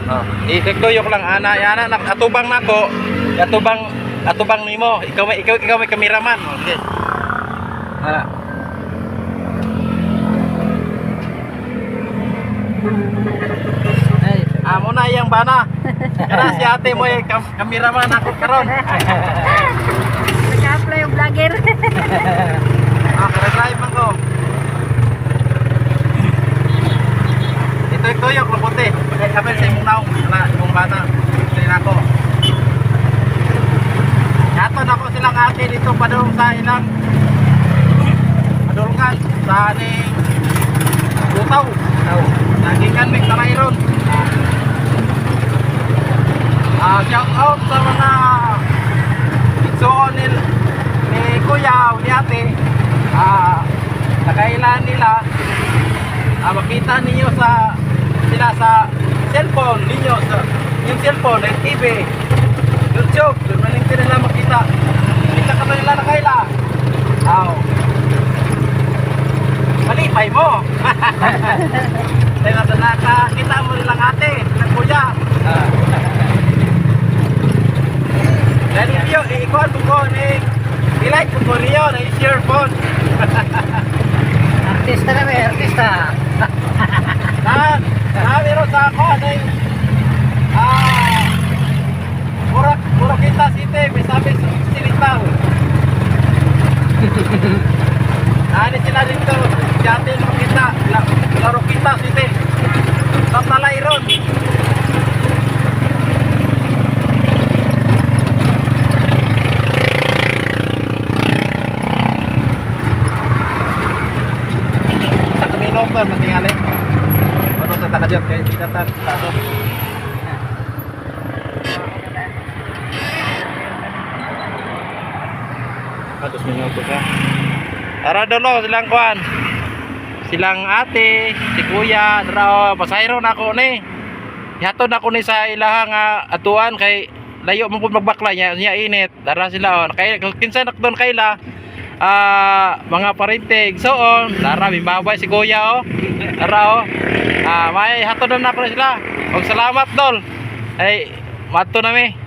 Oh, ikagduyok lang ana atubang nako. Atubang nimo. Ikaw may kameraman. Okay. Ana. Ay, amo na yang bana. Kana si ate mo ay kameraman ako karon. Nag-apply yung vlogger. Kara-drive man ko. Ito yung puti. Kaya sabi sa imong naong na imong bana. Ito ako. Yato na ko silang ate dito padulong sa ilang padulungan sa aning Butaw. Nagikan may karayron. Shout out sa mga itsoon ni kuya o ni ate. Nakailan nila makita ninyo sila sa cellphone ninyo, yung cellphone, yung TV, YouTube, doon maling nila makita ka na nila nakaila. Malipay mo. Nakakita mo nilang ate ng kuya. Dan iyo, ikuan mo i-like mo niyo na i-share phone. Artista na may artista. Meron sa ako Puro kita site, may sabi silitaw. Nani sila dito, dati nung kita, laro kita site. Sa Talairon. Sa kaminom ba, matingali? Ano sa takadyan, kaya sinatan sa ano? Atos minuto ka. Tara dolo silang kuan. Silang ate, si kuya, dara pasayro na ako ni. Ihatod ako ni sa ilahang atuan kay layo man pud magbakla niya init. Dara sila on. Kay kinsa nakdon kayla mga parintig. So on, dara mibabay si kuya Dara may hatod na ako sila. Og salamat dol. Ay mato na mi.